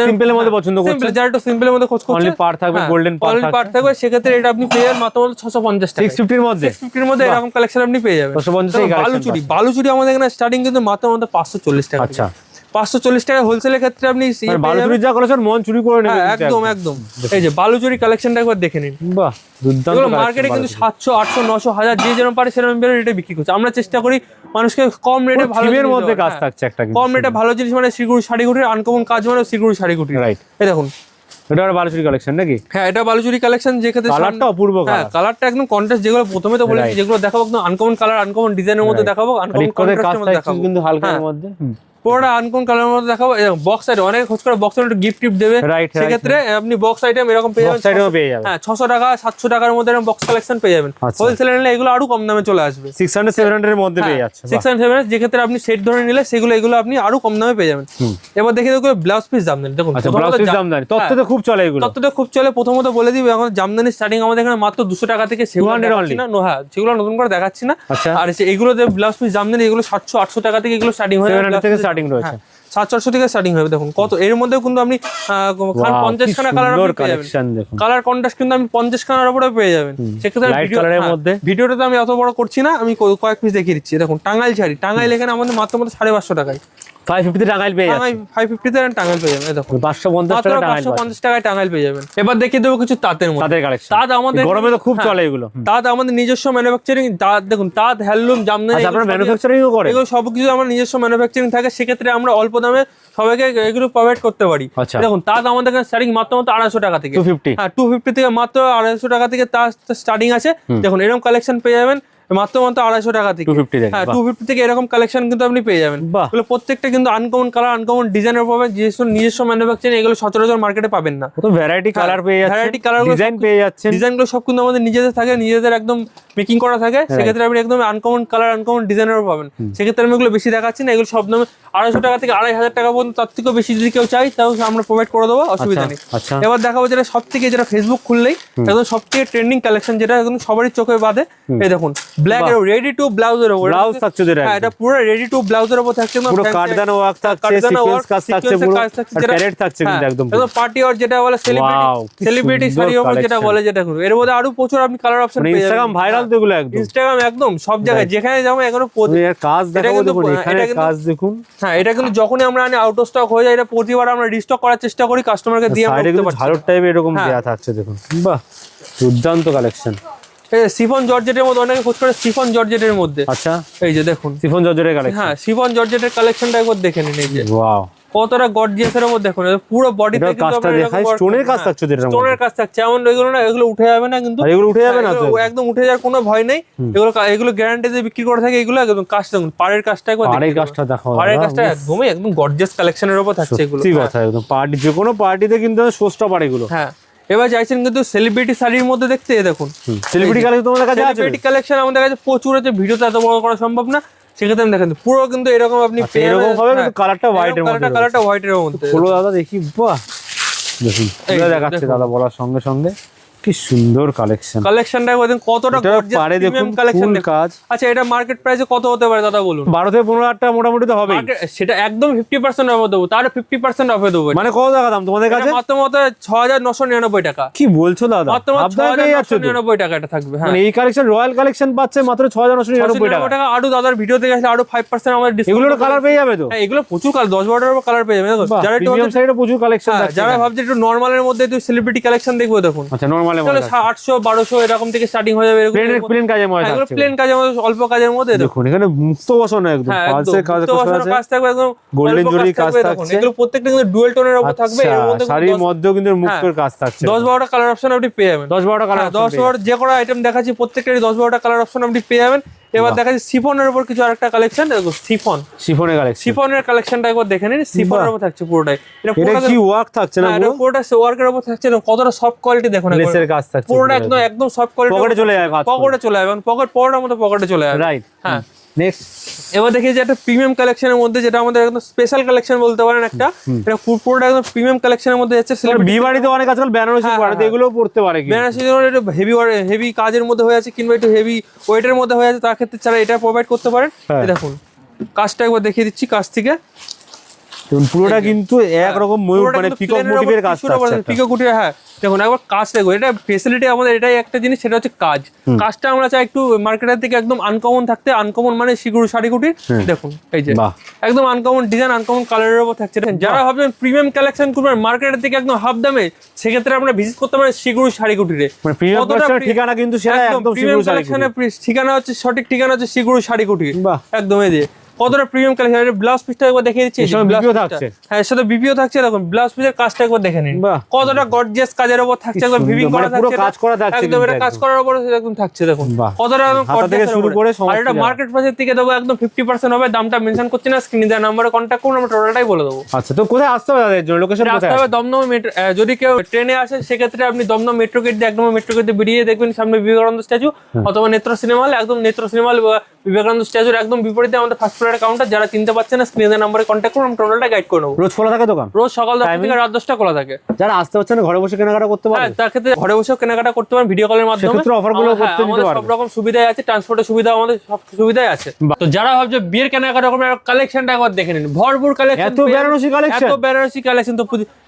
সিম্পলের মধ্যে পছন্দ করছেন, সিম্পল যারা একটু সিম্পলের মধ্যে খোঁজ করছে, অনলি পার থাকবে, গোল্ডেন পার থাকবে, সেক্ষেত্রে এটা আপনি পেয়ে যাবেন মাত্র 650 টাকা, 650 এর মধ্যে। 650 এর মধ্যে এরকম কালেকশন আপনি পেয়ে যাবেন। 650 এই কালেকশন। বালুচুরি আমাদের এখানে স্টার্টিং কিন্তু মাত্র 540 টাকা। আচ্ছা 540 টাকা হোলসেলের ক্ষেত্রে আপনি বালুচুরি যা কালেকশন মন চুরি করে নেবেন। একদম একদম এই যে বালুচুরি কালেকশনটা একবার দেখে নিন। বাহ দুর্দান্ত। এগুলো মার্কেটে কিন্তু 700 800 900 1000 যে যেরকম পারে সেরকম রেটে বিক্রি করছে। আমরা চেষ্টা করি মানুষকে কম রেটে ভালো থিমের জিনিস মধ্যে দেওয়ার। কাজ হ্যাঁ, থাকছে একটা কিন্তু কম রেটে ভালো জিনিস মানে শিরগুড়ি শাড়িগুটির আনকমন কাজ মানে শিরগুড়ি শাড়িগুটি। রাইট, এই দেখুন এটা আর বালুচুরি কালেকশন নাকি? হ্যাঁ এটা বালুচুরি কালেকশন, যে ক্ষেত্রে কালারটা অপূর্ব হ্যাঁ কালার। কালারটা একদম কন্ট্রাস্ট, যেগুলো প্রথমে তো বলেছি যেগুলো দেখাবো একদম আনকমন কালার আনকমন ডিজাইনের মধ্যে দেখাবো, আনকমন কন্ট্রাস্টের মধ্যে দেখাবো, কিন্তু হালকার হ্যাঁ। মধ্যে পুরোটা আনকমন কালারের মধ্যে দেখাবো। বক্স আইটেম অনেক খোঁজ করে বক্স আইটেম গিফট দেবে, রাইট সেক্ষেত্রে আপনি বক্স আইটেম এরকম পেয়ে যাবেন। সাইডেও পেয়ে যাবেন। হ্যাঁ 600 টাকা 700 টাকার মধ্যে এরকম বক্স কালেকশন পেয়ে যাবেন। আচ্ছা। হোলসেলে নিলে এগুলো আরো কম দামে চলে আসবে, 600 700 এর মধ্যে পেয়ে যাচ্ছে। 607, যে ক্ষেত্রে আপনি সেট ধরে নিলে সেগুলো এগুলো আপনি আরো কম দামে পেয়ে যাবেন। এবার দেখে দেখুন ব্লাউজ পিস জামদানি দেখুন। আচ্ছা ব্লাউজ পিস জামদানি তত্ত্বে খুব চলে এগুলো, তত্ত্বটা খুব চলে। প্রথমত বলে দিই এখন জামদানি স্টার্টিং আমাদের এখানে মাত্র 200 টাকা থেকে, সেগুলো দেখাচ্ছি না। হ্যাঁ সেগুলো নতুন করে দেখাচ্ছি না। আচ্ছা আর এগুলো যে ব্লাউজ পিস জামদানি এগুলো 700 800 টাকা থেকে এগুলো স্টার্টিং হয়ে 700 থেকে স্টার্টিং রয়েছে। 700 থেকে স্টার্টিং হবে। দেখুন কত এর মধ্যে কিন্তু আপনি 50 খানা কালার পেয়ে যাবেন। কালার কন্ট্রাস্ট কিন্তু আপনি 50 খানার উপরে পেয়ে যাবেন। সেক্ষেত্রে ভিডিওটা তো আমি অত বড় করছি না, আমি কয়েক পিস দেখিয়ে দিচ্ছি। দেখুন টাঙ্গাইল শাড়ি, টাঙ্গাইল এখানে আমাদের মাত্র 550 টাকায় 550 টাকায় পেয়ে যাচ্ছে। 550 তে টাঙ্গাইল পেয়ে যাবেন। দেখুন 550 টাকা টাঙ্গাইল, 550 টাকায় টাঙ্গাইল পেয়ে যাবেন। এবার দেখিয়ে দেবো কিছু তাঁতের মধ্যে। তাদের কালেকশন তাঁত আমাদের গরমে তো খুব চলে এগুলো। তাঁত আমাদের নিজস্ব ম্যানুফ্যাকচারিং। তাঁত দেখুন তাঁত হ্যান্ডলুম জামদানি, আচ্ছা আপনারা ম্যানুফ্যাকচারিংও করেন? এগুলো সবকিছু আমার নিজস্ব ম্যানুফ্যাকচারিং থাকে, সেক্ষেত্রে আমরা অল্প দামে সবাইকে এগুলো প্রোভাইড করতে পারি। আচ্ছা দেখুন তাঁত আমাদের এখানে স্টার্টিং মাত্র 250 টাকা থেকে, 250। হ্যাঁ 250 থেকে মাত্র 250 টাকা থেকে তাঁত স্টার্টিং আছে। দেখুন এরকম কালেকশন পেয়ে যাবেন মাত্র 250 টাকা থেকে, 250 থেকে। হ্যাঁ 250 থেকে এরকম কালেকশন কিন্তু আপনি পেয়ে যাবেন। বাহ। এগুলো প্রত্যেকটা কিন্তু আনকমন কালার আনকমন ডিজাইনের পাবেন, নিজস্ব ম্যানুফ্যাকচারিং। এগুলো সচরাচর মার্কেটে পাবেন না। কত ভ্যারাইটি কালার পেয়ে যাচ্ছে, ভ্যারাইটি কালার ডিজাইন পেয়ে যাচ্ছে। ডিজাইনগুলো সব কিন্তু আমাদের নিজেদের থাকে, নিজেদের একদম মেকিং করা থাকে, সেক্ষেত্রে আপনি একদম আনকমন কালার আনকমন ডিজাইনেরও পাবেন। সেক্ষেত্রে আমি এগুলো বেশি দেখাচ্ছি না, এগুলো সব দামে 250 টাকা থেকে 2500 টাকা পর্যন্ত, তার থেকেও বেশি যদি কেউ চাই তাও আমরা প্রোভাইড করে দেবো, অসুবিধা নেই। আচ্ছা এবার দেখাবো যেটা সব থেকে, যেটা ফেসবুক খুললেই একদম সব থেকে ট্রেন্ডিং কালেকশন, যেটা একদম সবারই চোখে বাঁধে। এই দেখুন ব্ল্যাক এর রেডি টু ব্লাউজের উপর ব্লাউজ থাকছে যেটা, হ্যাঁ এটা পুরো রেডি টু ব্লাউজের উপর থাকছে, পুরো কাটদানা ওয়ার্ক থাকছে, সিকোয়েন্স কাজ থাকছে, পুরো প্যারেড থাকছে কিন্তু একদম পার্টি আর যেটা বলে সেলিব্রিটি শাড়ি উপর যেটা বলে, যেটা এর মধ্যে আরো প্রচুর আপনি কালার অপশন পেয়ে যাবেন। ইনস্টাগ্রাম ভাইরাল তো এগুলো একদম, ইনস্টাগ্রাম একদম সব জায়গায় যেখানে যাবো এখনো এর কাজ দেখাবো। দেখুন এখানে কাজ দেখুন। হ্যাঁ এটা কিন্তু যখনই আমরা আনি আউট অফ স্টক হয়ে যায়, এটা প্রতিবার আমরা রিস্টক করার চেষ্টা করি, কাস্টমারকে দিয়ে আমরা করতে পারছি। ঝালর টাইপের এরকম দেয়া থাকছে দেখুন। বাহ দুর্দান্ত কালেকশন। সিফন জর্জেটের মধ্যে অনেকে খোঁজ করে সিফন জর্জেটের মধ্যে। আচ্ছা এই যে দেখুন সিফন জর্জেটের কালেকশন, হ্যাঁ সিফন জর্জেটের কালেকশনটা একবার দেখে নিন। এই যে ওয়াও কতটা গর্জিয়াস এর মধ্যে দেখুন, পুরো বডিতে কিন্তু কাজটা দেখায়, স্টোনের কাজ থাকছে যেটা, স্টোনের কাজ থাকছে। এমন এগুলো না, এগুলো উঠে যাবে না কিন্তু, এগুলো উঠে যাবে না তো, একদম উঠে যাওয়ার কোনো ভয় নেই। এগুলো গ্যারান্টি দিয়ে বিক্রি করে থাকে। এগুলো একদম কাজ দেখুন, পাড়ের কাজটা একবার দেখুন, পাড়ের কাজটা দেখো, পাড়ের কাজটা একদম গর্জিয়াস কালেকশনের উপর থাকছে এগুলো। সত্যি কথা, একদম পার্টি, যে কোনো পার্টিতে কিন্তু শোস্টা পারে এগুলো। হ্যাঁ এবার চাইছেন কিন্তু সেলিব্রিটি শাড়ির মধ্যে দেখতে, দেখুন সেলিব্রিটি কালেকশন তোমাদের কাছে আছে? সেলিব্রিটি কালেকশন আমাদের কাছে প্রচুর আছে, ভিডিওতে এত বড় করা সম্ভব না, সেক্ষেত্রে আমি দেখেন পুরো কিন্তু এরকম আপনি পেয়ে এরকম হবে, কিন্তু কালারটা হোয়াইট এর মধ্যে, কালারটা হোয়াইট এর মধ্যে। হলো দাদা দেখি, বাহ দেখুন এটা দেখাচ্ছে দাদা বলার সঙ্গে সঙ্গে। কি সুন্দর কালেকশন, কালেকশনটা দেখুন কতটা গর্জিয়াস পারে দেখুন প্রিমিয়াম কালেকশন ফুল কাজ। আচ্ছা এটা মার্কেট প্রাইসে কত হতে পারে দাদা বলুন? 12 থেকে 15,000 টাকা মোটামুটি তো হবে, সেটা একদম 50% অফে দেবো, তার 50% অফে দেবো। মানে কত টাকা দাম তোমাদের কাছে? মাত্র 6999 টাকা। কি বলছো দাদা, মাত্র আপনারা পেয়ে যাচ্ছে তো? 6999 টাকা এটা থাকবে। হ্যাঁ মানে এই কালেকশন রয়্যাল কালেকশন পাচ্ছে মাত্র 6999 টাকা। আরো দাদার ভিডিও দেখে আসলে আরো 5% আমাদের ডিসকাউন্ট। এগুলোর কালার পেয়ে যাবে তো? হ্যাঁ এগুলো প্রচুর কালার, 10-12টার কালার পেয়ে যাবে। দেখো যারা একটু প্রিমিয়াম সাইডে প্রচুর কালেকশন আছে, যারা ভাবছে একটু নরমালের মধ্যে একটু সেলিব্রিটি কালেকশন দেখবো দেখুন। আচ্ছা নরমালের তাহলে মধ্যে 800-1200 এরকম থেকে স্টার্টিং হয়ে যাবে। প্লেন কাজের মধ্যে এগুলো থাকছে, প্লেন কাজের মধ্যে, অল্প কাজের মধ্যে দেখুন এখানে মুক্ত বসানো একদম পালসের কাজ করা কাজ থাকবে, একদম গোল্ডেন জরি কাজ থাকছে। এগুলো প্রত্যেকটা কিন্তু ডুয়াল টোনের উপর থাকবে। এর মধ্যে শাড়ির মধ্যেও কিন্তু মুক্তর কাজ থাকছে। 10-12টা কালার অপশন আপনি পেয়ে যাবেন। 10-12টা কালার, 10-12 যে কোনো আইটেম দেখাচ্ছি প্রত্যেকটারই 10-12টা কালার অপশন আপনি পেয়ে যাবেন। এবার দেখাচ্ছি সিফনের উপর কিছু আরেকটা কালেকশন। দেখো শিফনের কালেকশন, সিফনের কালেকশনটা একবার দেখে নিন। সিফনের উপর থাকছে পুরোটাই। এটা কি ওয়ার্ক থাকছে না? পুরোটা ওয়ার্কের উপর থাকছে, কতটা সফট কোয়ালিটি দেখুন। লেসের কাজ থাকছে পুরোটা একদম সফট কোয়ালিটি। পকেটে চলে যাবে, পকেটে চলে যাবে, পকেট পড়ার মতো পকেটে চলে যাবে। রাইট। হ্যাঁ নেক্সট এবার দেখি যে একটা প্রিমিয়াম কালেকশনের মধ্যে, যেটা আমাদের একদম স্পেশাল কালেকশন বলতে পারেন একটা। এটা পুরোটা একদম প্রিমিয়াম কালেকশনের মধ্যে যাচ্ছে। বিবাড়িতে অনেক আজকাল বেনারসি পড়াতে এগুলো পড়তে পারে, কি বেনারসি একটু হেভি কাজের মধ্যে হয়ে আছে, কিংবা একটু হেভি ওয়েটের মধ্যে হয়ে আছে, তার ক্ষেত্রে যারা এটা প্রোভাইড করতে পারেন। দেখুন কাজটা একবার দেখিয়ে দিচ্ছি কাজ থেকে। পুরোটা কিন্তু একরকম ময়ূর মানে পিকক মোটিভের কাজ থাকছে, পিকক মোটিভ। হ্যাঁ দেখুন একবার কাজ দেখো, এটা ফেসিলিটি আমাদের এটাই একটা জিনিস, সেটা হচ্ছে কাজ। কাজটা আমরা চাই একটু মার্কেটের থেকে একদম আনকমন থাকতে। আনকমন মানে শিগুড় শাড়ি কুটির। দেখুন এই যে একদম আনকমন ডিজাইন, আনকমন কালারের উপর থাকছে। যারা ভাবছেন প্রিমিয়াম কালেকশন করবেন মার্কেটের থেকে একদম হাফ দামে, সেক্ষেত্রে আমরা ভিজিট করতে পারেন শিগুড় শাড়ি কুটিরে। ঠিকানা কিন্তু সেটা একদম শিগুড় শাড়ি কুটির। ঠিকানা হচ্ছে সঠিক ঠিকানা হচ্ছে শিগুড় শাড়ি কুটির। একদম এই যে কতটা প্রিমিয়াম কালেকশন। ব্লাউজ পিসটা একবার দেখিয়ে দিচ্ছি। হ্যাঁ এর সাথে বিপিও থাকছে। দেখুন ব্লাউজ পিসের কাজটা একবার দেখে নিন, কতটা গর্জিয়াস কাজের উপর থাকছে। একদম ভিভিং করা থাকছে, একদম এটা কাজ করার উপর একদম থাকছে। দেখুন কতটা গর্জিয়াস শুরু করে। আর এটা মার্কেট প্রাইসের থেকে দেবো একদম 50% হবে। দামটা মেনশন করছি না, স্ক্রিনে দেওয়া নম্বরে কন্ট্যাক্ট করুন, আমরা টোটালটাই বলে দেবো। আচ্ছা তো কোথায় আসতে হবে তাদের জন্য? লোকেশন কোথায়? আসতে হবে দমদম মেট্রো। যদি কেউ ট্রেনে আসে সেক্ষেত্রে আপনি দমদম মেট্রো গেট দিয়ে একদম মেট্রো গেট দিয়ে বেরিয়ে দেখবেন সামনে বিবেকানন্দ স্ট্যাচু অথবা নেত্র সিনেমা হল। একদম নেত্র সিনেমা হল বিবেকানন্দ স্ট্যাচুর একদম বিপরীতে আমাদের ফার্স্ট ফ্লোরের কাউন্টার। যারা চিনতে পারছেন না স্ক্রিনে নাম্বারে কন্ট্যাক্ট করুন, আমরা টোটালটা গাইড করে নেবো। রোজ খোলা থাকে দোকান? রোজ সকাল 10টা থেকে রাত 10টা খোলা থাকে। যারা আসতে পারছেন ঘরে বসে কেনাকাটা করতে পারে, তার ক্ষেত্রে ঘরে বসেও কেনাকাটা করতে পারেন ভিডিও কলের মাধ্যমে। সেক্ষেত্রে অফারগুলো করতে দিতে পারবেন। সব রকম সুবিধাই আছে, ট্রান্সপোর্টের সুবিধা, আমাদের সব সুবিধাই আছে। তো যারা ভাবছে বিয়ের কেনাকাটা করবেন, কালেকশনটা একবার দেখে নিন। ভরপুর কালেকশন, এত বেনারসি কালেকশন, এত বেনারসি কালেকশন। তো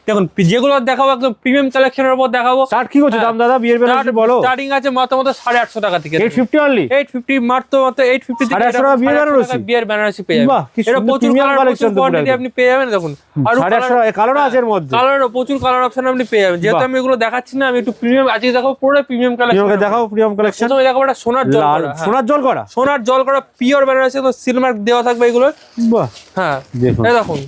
দেখুন যেগুলো দেখাবো একদম প্রিমিয়াম কালেকশনের উপর দেখাবো। স্টার্ট কি হচ্ছে দাম দাদা বিয়ের বেনারসি বলো? স্টার্টিং আছে মাত্র 850 টাকা থেকে। 850 অনলি? 850 মাত্র 850 থেকে 850 টাকা বিয়ের বেনারসি। বিয়ের বেনারসি পেয়ে যাবেন। এটা প্রচুর কালার, প্রচুর কোয়ান্টিটি আপনি পেয়ে যাবেন। দেখুন আর 850 কালার আছে এর মধ্যে, কালারও প্রচুর কালার অপশন আপনি পেয়ে যাবেন। যেহেতু আমি এগুলো দেখাচ্ছি না, আমি একটু প্রিমিয়াম আজকে দেখাবো পুরো প্রিমিয়াম কালেকশন। দেখাও প্রিমিয়াম কালেকশন। প্রথমে দেখাবো এটা সোনার জল করা। সোনার জল করা, সোনার জল করা পিওর বেনারসি, তো সিল মার্ক দেওয়া থাকবে এগুলো। বাহ হ্যাঁ দেখুন এই দেখুন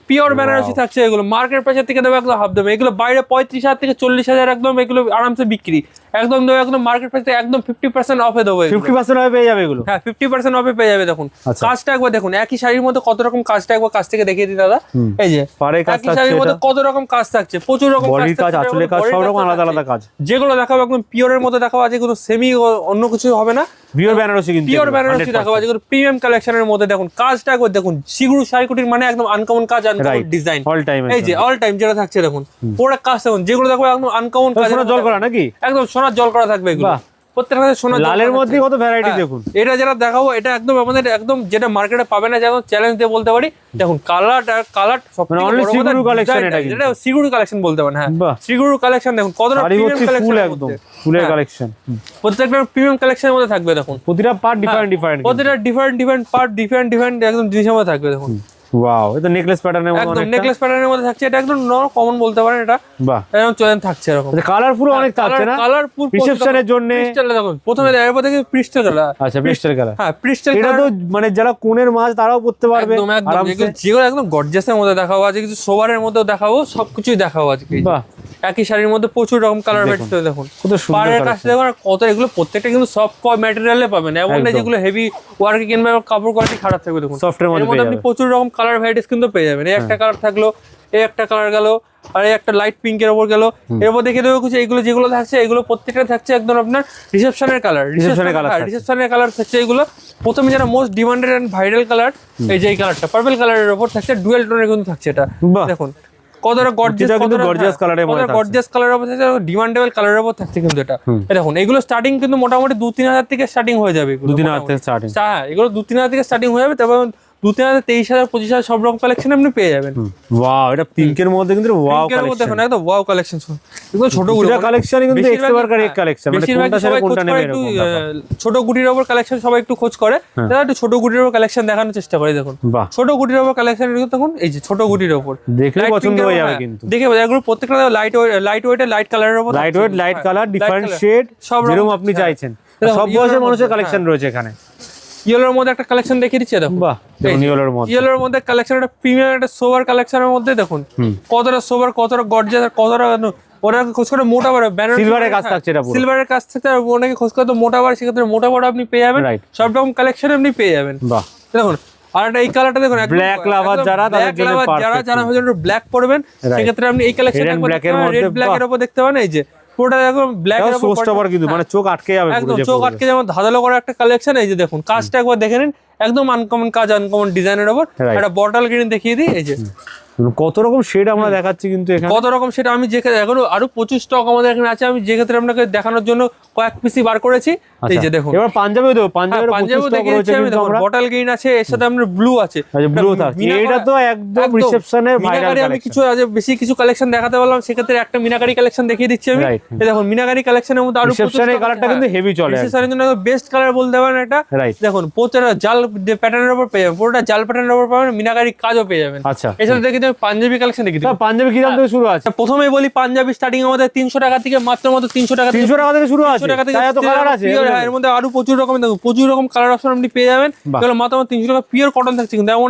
পিওর বেনারসি থাকছে। এগুলো মার্কেট প্রাইসের থেকে দেবো একদম হাফ দামে। এগুলো বাইরে 35,000 থেকে 40,000 একদম এগুলো আরামসে বিক্রি। একদম দেবো একদম মার্কেট প্রাইস থেকে একদম 50% অফে দেবো। 50% অফে পেয়ে যাবে এগুলো। হ্যাঁ 50% অফে পেয়ে যাবে। দেখুন কাজটা একবার দেখুন, একই শাড়ির মধ্যে কত রকম কাজটা একবার কাজ থেকে দেখিয়ে দিই দাদা। এই যে একই শাড়ির মধ্যে কত রকম কাজ থাকছে, প্রচুর রকম কাজ, আঁচলের কাজ, সব রকম আলাদা আলাদা কাজ। যেগুলো দেখাবো একদম পিওরের মধ্যে দেখাবো, আজ কোনো সেমি অন্য কিছু হবে না। পিওর বেনারসি, কিন্তু পিওর বেনারসি দেখাবো যেগুলো প্রিমিয়াম কালেকশনের মধ্যে। দেখুন কাজটা একবার দেখুন, শিগুড় শাড়িকুটির মানে একদম আনকমন কাজ, আনকমন ডিজাইন। এই যে অল টাইম যেটা থাকছে দেখুন পুরো কাজ। দেখুন যেগুলো দেখো একদম আনকমন কাজ। সোনার জল করা নাকি? একদম সোনার জল করা থাকবে এগুলো। প্রত্যেকটা সোনার লালের মধ্যে কত ভ্যারাইটি দেখুন। এটা যেটা দেখাবো এটা একদম আমাদের একদম যেটা মার্কেটে পাবে না, যেমন চ্যালেঞ্জ দিয়ে বলতে পারি। দেখুন কালার সবথেকে বড় কথা সিগুড় কালেকশন, এটা সিগুড় কালেকশন বলতে পারেন। হ্যাঁ সিগুড় কালেকশন দেখুন কতটা প্রিমিয়াম কালেকশন, একদম ফুলের কালেকশন। প্রত্যেকটা প্রিমিয়াম কালেকশনের মধ্যে থাকবে। দেখুন প্রতিটা পার্ট ডিফারেন্ট, প্রতিটা ডিফারেন্ট পার্ট ডিফারেন্ট একদম জিনিসের মধ্যে থাকবে। দেখুন ওয়াও, এটা নেকলেস প্যাটার্নের মধ্যে, একদম নেকলেস প্যাটার্নের মধ্যে থাকছে। এটা একদম নন কমন বলতে পারেন। এটা বাহ এরকম চয়ন থাকছে এরকম। কালারফুল অনেক থাকছে না? কালারফুল রিসেপশনের জন্য ক্রিস্টাল। দেখুন প্রথমে এরপর থেকে ক্রিস্টাল কালার। আচ্ছা ক্রিস্টাল কালার। হ্যাঁ ক্রিস্টাল এটা তো মানে যারা কোণের মাছ তারাও পড়তে পারবে আরামসে। যেগুলো একদম গর্জিয়াসের মধ্যে দেখাবো আজকে, কিছু সোবারের মধ্যেও দেখাবো, সবকিছুই দেখাবো আজকে। বাহ একই শাড়ির মধ্যে প্রচুর রকম কালার ভ্যারিয়েন্ট। দেখুন কত সুন্দর পাড়ের কাছে দেখুন কত, এগুলো প্রত্যেকটা কিন্তু সফট ম্যাটেরিয়ালে পাবেন, এমন না যেগুলো হেভি ওয়ার্কে কিনবে কাপড় কোয়ালিটি খারাপ থাকবে। দেখুন সফটের মধ্যে আপনি প্রচুর রকম কালার ভ্যারাইটিস কিন্তু পেয়ে যাবেন। এই একটা কালার থাকলো, এই একটা কালার গেল, আর এই একটা লাইট পিঙ্কের উপর গেল। এরপর দেখে দেবো কিছু এগুলো যেগুলো থাকছে, এগুলো প্রত্যেকটা থাকছে একদম আপনার রিসেপশনের কালার। রিসেপশনের কালার থাকছে এগুলো। প্রথমে যারা most demanded and viral colour, এই যে এই কালারটা পার্পল কালারের উপর থাকছে, ডুয়েল টোনের কিন্তু থাকছে এটা। দেখুন কতটা গর্জিয়াস, কিন্তু গর্জিয়াস কালারের মধ্যে থাকছে, গর্জিয়াস কালারের উপর থাকছে, ডিমান্ডেবল কালারের উপর থাকছে কিন্তু এটা। এই দেখুন এগুলো স্টার্টিং কিন্তু মোটামুটি 2-3 হাজার থেকে স্টার্টিং হয়ে যাবে, 2-3 হাজার থেকে স্টার্টিং। হ্যাঁ এগুলো 2-3 হাজার থেকে স্টার্টিং হয়ে যাবে, তারপর 2-3 হাজার, 23,000, 25,000 সব রকম কালেকশন আপনি পেয়ে যাবেন। ওয়াও, এটা পিঙ্কের মধ্যে কিন্তু ওয়াও কালেকশন, দেখুন একদম ওয়াও কালেকশন। এগুলো ছোট গুটি কালেকশনই কিন্তু এক্সট্রাভার এক কালেকশন, মানে কোনটা ছেড়ে কোনটা নেবে এরকম। ছোট গুটির উপর কালেকশন সবাই একটু খোঁজ করে, তারা একটু ছোট গুটির উপর কালেকশন দেখানোর চেষ্টা করে। দেখুন ছোট গুটির উপর কালেকশন দেখুন, এই যে ছোট গুটির উপর দেখলে পছন্দ হয়ে যাবে কিন্তু, দেখে এগুলো প্রত্যেকটা লাইট ওয়েট লাইট কালারের উপর, light weight, light colour, different shade, যেরকম আপনি চাইছেন, সব বয়সের মানুষের কালেকশন রয়েছে এখানে। ইয়েলোর মধ্যে একটা কালেকশন দেখিয়ে দিচ্ছে দেখুন, বাহ দেখুন ইয়েলোর মধ্যে কালেকশন, একটা প্রিমিয়াম একটা সোভার কালেকশনের মধ্যে দেখুন কতটা সোভার, কতটা গর্জিয়াস, কতটা ওরা খোঁজ করে মোটা বড় ব্যানার সিলভারের কাজ থাকছে, এটা পুরো সিলভারের কাজ থাকছে, আর ওনাকে খোঁজ করে তো মোটা বড়, সেক্ষেত্রে মোটা বড় আপনি পেয়ে যাবেন, সব রকম কালেকশন আপনি পেয়ে যাবেন। বাহ দেখুন আর একটা এই কালারটা দেখুন, ব্ল্যাক লাভার যারা, তাদের জন্য পারফেক্ট, যারা হয়তো ব্ল্যাক পরবেন, সেক্ষেত্রে আপনি এই কালেকশনটা রেড ব্ল্যাকের উপর দেখতে পারেন। এই যে পুরোটা দেখুন ব্ল্যাক এর উপর কিন্তু মানে চোখ আটকে যাবে, একদম চোখ আটকে যেমন ধাঁধালো করা একটা কালেকশন। এই যে দেখুন কাজটা একবার দেখে নিন, একদম আনকমন কাজ, আনকমন ডিজাইনের উপর একটা বটল গ্রিন দেখিয়ে দিই। এই যে কত রকম শেড আমরা দেখাচ্ছি কিন্তু এখানে, কত রকম সেটা আমি যেখানে এখনো আরো প্রচুর স্টক আমাদের এখানে আছে, আমি যে ক্ষেত্রে আপনাকে দেখানোর জন্য কয়েক পিসি বার করেছি। এই যে দেখুন এবার পাঞ্জাবিও দেবো, পাঞ্জাবের প্রচুর স্টক রয়েছে কিন্তু আমরা, বটল গ্রিন আছে, এর সাথে আমরা ব্লু আছে, ব্লু থাকছে, এটা তো একদম রিসেপশনের ভাইরাল কালেকশন। আমি কিছু আজ বেশি কিছু কালেকশন দেখাতে বললাম, সেক্ষেত্রে একটা মিনাকারি কালেকশন দেখিয়ে দিচ্ছি আমি। এই দেখুন মিনাকারি কালেকশনের মধ্যে আরো রিসেপশনের কালারটা কিন্তু হেভি চলে, রিসেপশনের জন্য বেস্ট কালার বলতে পারেন এটা। দেখুন প্রত্যেকটা জাল প্যাটার্নের উপর পেয়ে যাবেন, পুরোটা জাল প্যাটার্নের উপর পাবেন, মিনাকারি কাজও পেয়ে যাবেন। আচ্ছা এর সাথে দেখি পাঞ্জাবি কালেকশন দেখি। পাঞ্জাবি কি দাম থেকে শুরু আছে? প্রথমেই বলি পাঞ্জাবি স্টার্টিং আমাদের 300 টাকা থেকে, মাত্র 300 টাকা থেকে শুরু আছে। এত কালার আছে, এর মধ্যে আরো প্রচুর রকম প্রচুর রকম কালার অপশন আপনি পেয়ে যাবেন। এগুলো মাত্র 300 টাকা পিওর কটন থাকছে, কিন্তু এমন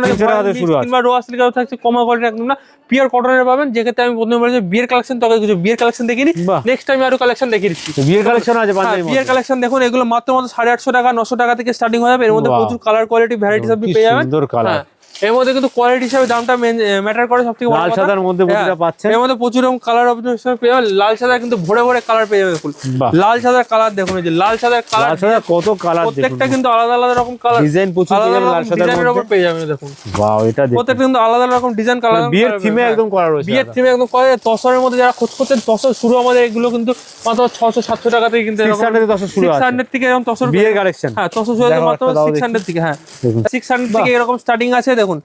কিংবা রো সিল্ক থাকছে, কমা কোয়ালিটি একদম না, পিওর কটনের পাবেন। যে ক্ষেত্রে আমি প্রথমে বলেছি বিয়ের কালেকশন, তবে কিছু বিয়ের কালেকশন দেখিনি, নেক্সট টাইম আরো কালেকশন দেখিয়ে দিচ্ছি। বিয়ের কালেকশন আছে, পাঞ্জাবি বিয়ের কালেকশন দেখুন, এগুলো মাত্র 850 টাকা 900 টাকা থেকে স্টার্টিং হয়ে যাবে। এর মধ্যে প্রচুর কালার কোয়ালিটি ভ্যারাইটিস আপনি পেয়ে যাবেন। সুন্দর কালার, এর মধ্যে কিন্তু কোয়ালিটি হিসাবে দামটা ম্যাটার করে সবথেকে বড় কথা। লাল সাদার মধ্যে প্রতিটা পাচ্ছেন, এর মধ্যে প্রচুর রকম কালার অপশন পেয়ে যাবেন। লাল সাদা কিন্তু ভরে ভরে কালার পেয়ে যাবেন ফুল। লাল সাদার কালার দেখুন, এই যে লাল সাদার কালার, লাল সাদা কত কালার, প্রত্যেকটা কিন্তু আলাদা আলাদা রকম কালার, ডিজাইন প্রচুর পেয়ে যাবেন লাল সাদার মধ্যে পেয়ে যাবেন। দেখুন ওয়াও, এটা দেখুন প্রত্যেকটা কিন্তু আলাদা আলাদা রকম ডিজাইন কালার, বিয়ের থিমে একদম করা রয়েছে, বিয়ের থিমে একদম করা। তসরের মধ্যে যারা খোঁজ করতেন, তসর শুরু আমাদের এগুলো কিন্তু মাত্র 600-700 টাকা থেকে, কিন্তু 600 থেকে এরকম তসর বিয়ের কালেকশন। হ্যাঁ তসর শুরু হয় মাত্র 600 থেকে। হ্যাঁ 600 থেকে এরকম স্টার্টিং আছে। দেখুন